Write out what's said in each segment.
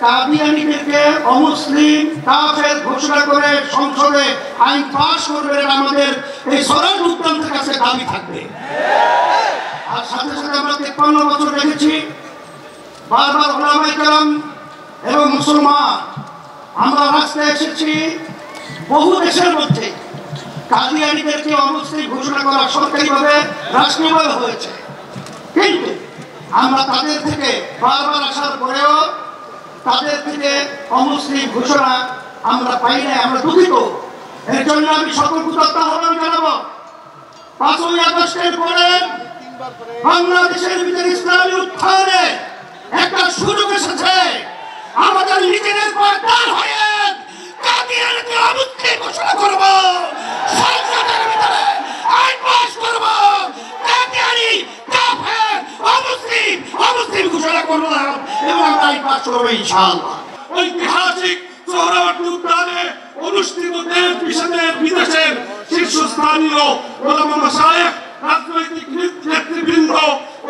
কাদিয়ানীদেরকে অমুসলিম কাফের ঘোষণা করে সংসদে আইন পাশ করবে, আমাদের এই সরার উদ্যানের কাছে দাবি থাকবে। আর সাথে সাথে আমরা 53 বছর দেখেছি বারবার ওলামায়ে কেরাম এবং মুসলমান আমরা রাস্তায় এসেছি। বহু দেশের মধ্যে কাদিয়ানীদেরকে অমুসলিম ঘোষণা করা সরকারিভাবে রাষ্ট্রীয়ভাবে হয়েছে, কিন্তু আমরা তাদের থেকে বারবার আসার পরেও তাদের থেকে অমুসলিম ঘোষণা আমরা পাই নাই। আমরা দুঃখিত। এর জন্য আমি সকল কৃতজ্ঞ আহ্বান জানাবো। 5ই আগস্টের পরে বাংলাদেশের ভিতরে ইসলামী উত্থানে একটা সুযোগ এসেছে। আমাদের নিজেদের পর্দার হয়ে কাদিয়ানীকে অমুসলিম ঘোষণা করব, সংসদের ভিতরে আইন পাস করব, কাদিয়ানী কাফের অমুসলিম ঘোষণা করব এবং আমরা আইন পাস করব ইনশাআল্লাহ। ঐতিহাসিক সোহরাওয়ার্দী উদ্যানে অনুষ্ঠিত বিদেশের শীর্ষস্থানীয় ওলামা মাশায়েখ, রাজনৈতিক নেতৃবৃন্দ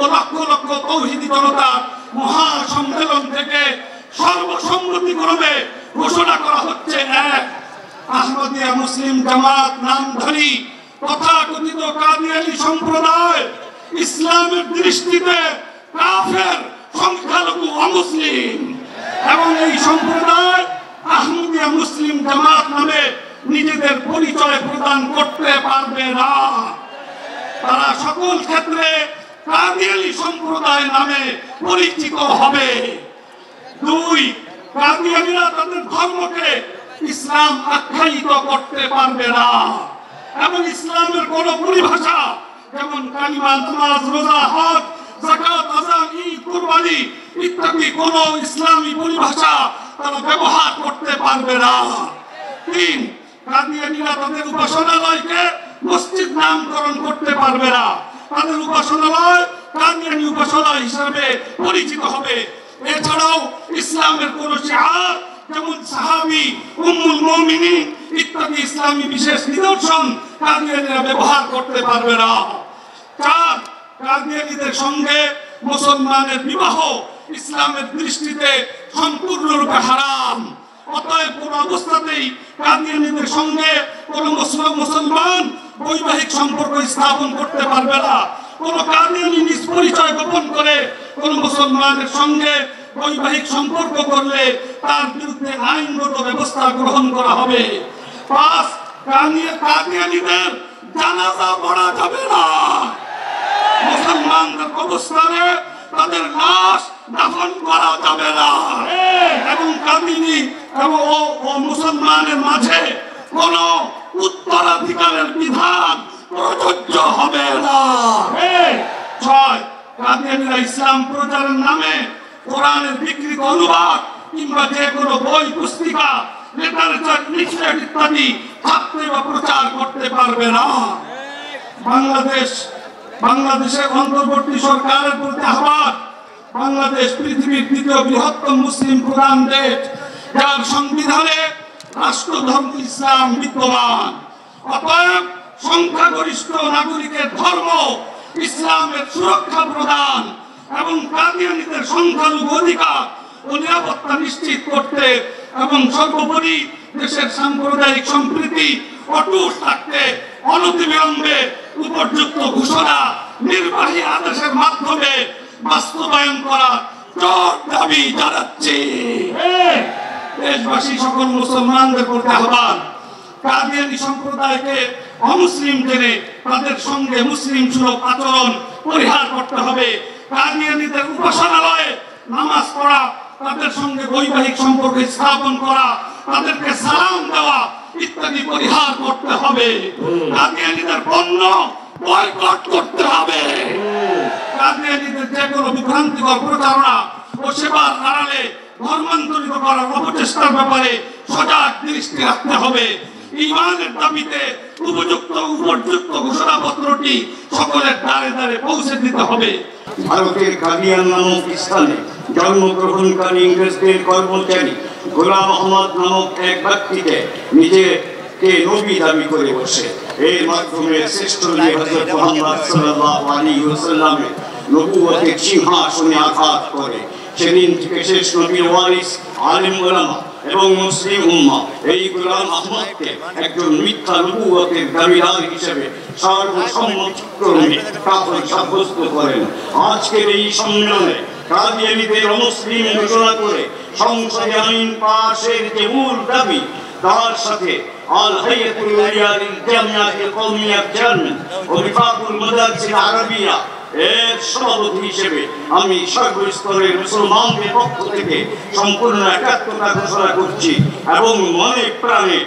ও লক্ষ লক্ষ তৌহিদি জনতা মহাসম্মেলন থেকে সর্বসম্মতিক্রমে ঘোষণা করা হচ্ছে এক আহমদিয়া মুসলিম জামাত নামধারী তথাকথিত কাদিয়ানী সম্প্রদায় ইসলামের দৃষ্টিতে কাফের, সংখ্যালঘু, অমুসলিম এবং এই সম্প্রদায় আহমদিয়া মুসলিম জামাত নামে নিজেদের পরিচয় প্রদান করতে পারবে না। তারা সকল ক্ষেত্রে কাদিয়ানী সম্প্রদায় নামে পরিচিত হবে। 2, কাদিয়ানীরা তাদের ধর্মকে ইসলাম আখ্যায়িত করতে পারবে না এবং ইসলামের কোন পরিভাষা যেমন কালিমা, নামাজ, রোজা, হজ, যাকাত, আযান, ঈদ, কুরবানি ইত্যাদি কোন ইসলামী পরিভাষা তারা ব্যবহার করতে পারবে না। 3, কাদিয়ানীরা তাদের উপাসনালয়কে মসজিদ নামকরণ করতে পারবে না। তাদের উপাসনালয় কাদিয়ানী উপাসনালয় হিসাবে পরিচিত হবে। এছাড়াও ইসলামের কোন শিআর যেমন সাহাবী, উম্মুল মুমিনিন ইত্যাদি ইসলামী বিশেষ নিদর্শন কাদিয়ানীরা ব্যবহার করতে পারবে না। 4, কাদিয়ানীদের সঙ্গে মুসলমানের বিবাহ ইসলামের দৃষ্টিতে সম্পূর্ণরূপে হারাম। অতএব কোন অবস্থাতেই কাদিয়ানীদের সঙ্গে কোন মুসলমান বৈবাহিক সম্পর্ক স্থাপন করতে পারবে না। কোন কাদিয়ানী নিজ পরিচয় গোপন করে কোন মুসলমানের সঙ্গে বৈবাহিক সম্পর্ক করলে তার বিরুদ্ধে আইনগত ব্যবস্থা গ্রহণ করা হবে। 5, কাদিয়ানীদের জানাজা পড়া যাবে না। মুসলমানদের কবরস্থানে তাদের লাশ দাফন করা যাবে না এবং কাদিয়ানী এবং মুসলমানের মাঝে কোন উত্তরাধিকারের বিধান প্রযোজ্য হবে না। 6, কাদিয়ানীরা ইসলাম প্রচারের নামে কোরআনের বিকৃত অনুবাদ কিংবা যে কোনো বই, পুস্তিকা, লিটারেচার, লিফলেট ইত্যাদি ছাপতে বা প্রচার করতে পারবে না। বাংলাদেশের অন্তর্বর্তী সরকারের প্রতি আহ্বান। বাংলাদেশ পৃথিবীর 2য় বৃহত্তম মুসলিম প্রধান দেশ, যার সংবিধানে রাষ্ট্রধর্ম ইসলাম বিদ্যমান। অতএব সংখ্যাগরিষ্ঠ নাগরিকের ধর্ম ইসলামের সুরক্ষা প্রদান এবং কাদিয়ানীদের সংখ্যালঘু অধিকার ও নিরাপত্তা নিশ্চিত করতে এবং সর্বোপরি দেশের সাম্প্রদায়িক সম্প্রীতি অটুট থাকতে অনতিবিলম্বে উপযুক্ত ঘোষণা নির্বাহী আদেশের মাধ্যমে বাস্তবায়ন করা জোর দাবি জানাচ্ছি। দেশবাসী সকল মুসলমানদের প্রতি আহ্বান, কাদিয়ানী সম্প্রদায়কে অমুসলিম জেনে তাদের সঙ্গে মুসলিম সুলভ আচরণ পরিহার করতে হবে। কাদিয়ানীদের উপাসনালয়ে নামাজ পড়া, তাদের সঙ্গে বৈবাহিক সম্পর্ক স্থাপন করা, তাদেরকে সালাম দেওয়া ইত্যাদি পরিহার করতে হবে। কাদিয়ানীদের পণ্য বয়কট করতে হবে। কাদিয়ানীদের যে কোনো বিভ্রান্তিকর প্রচারণা ও সেবার আড়ালে ধর্মান্তরিত করার অপচেষ্টার ব্যাপারে সজাগ দৃষ্টি রাখতে হবে। ঈমানের দাবিতে উপযুক্ত ঘোষণাপত্রটি সকলের দ্বারে দ্বারে পৌঁছে দিতে হবে। ভারতের কাদিয়ান নামক স্থানে জন্মগ্রহণকারী ইংরেজদের কর্মচারী গোলাম আহমদ নামক এক ব্যক্তিকে নিজেকে নবী দাবি করে বসে এর মাধ্যমে শ্রেষ্ঠ নবী হযরত মুহাম্মদ সাল্লাল্লাহু আলাইহি ওয়াসাল্লামের নবুয়তের সিংহাসনে আঘাত করে সেদিন থেকে শেষ নবীর ওয়ারিস আলেম ওলামা এবং মুসলিম উম্মা এই গোলাম আহমদকে একজন মিথ্যা নবুয়তের দাবিদার হিসেবে সর্বসম্মতিক্রমে কাফের সাব্যস্ত করেন। আজকের এই সম্মেলনে কাদিয়ানীদের অমুসলিম ঘোষণা করে সংসদে আইন পাশের যে মূল দাবি, তার সাথে আল হাইয়াতুল উলিয়া লিল জামিয়াতিল কওমিয়া চেয়ারম্যান ও বিভাগুল মাদারিসিল আরাবিয়া এর সভাপতি হিসেবে আমি সর্বস্তরের মুসলমানদের পক্ষ থেকে সম্পূর্ণ একাত্মতা ঘোষণা করছি এবং মনে প্রাণে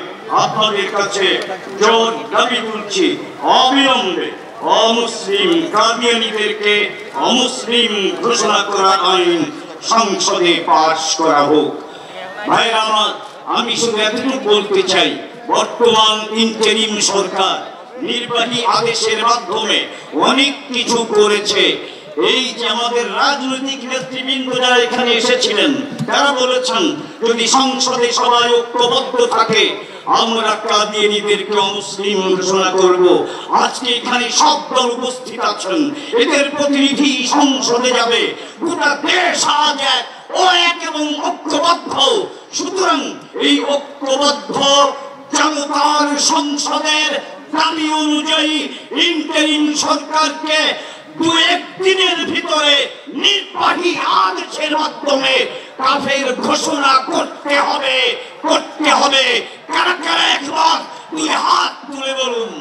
আপনাদের কাছে জোর দাবি তুলছি, অবিলম্বে অমুসলিম কাদিয়ানীদেরকে অমুসলিম ঘোষণা করা আইন সংসদে পাশ করা হোক। ভাইরা আমার, আমি শুধু এতটুকু বলতে চাই, বর্তমান ইন্টারিম সরকার নির্বাহী আদেশের মাধ্যমে অনেক কিছু করেছে। এই যে আমাদের রাজনৈতিক নেতৃবৃন্দ যারা এখানে এসেছিলেন, তারা বলেছেন যদি সংসদে সবাই ঐক্যবদ্ধ থাকে আমরা কাদিয়ানীদেরকে অমুসলিম ঘোষণা করব। আজকে এখানে সব দল উপস্থিত আছেন, এদের প্রতিনিধি সংসদে যাবে, গোটা দেশ আজ এক ও এক এবং ঐক্যবদ্ধ। সুতরাং এই ঐক্যবদ্ধ জনতার সংসদের দাবি অনুযায়ী ইন্টারিম সরকারকে 2-1 দিনের ভিতরে নির্বাহী আদেশের মাধ্যমে কাফের ঘোষণা করতে হবে। কারা কারা একবার 2 হাত তুলে বলুন।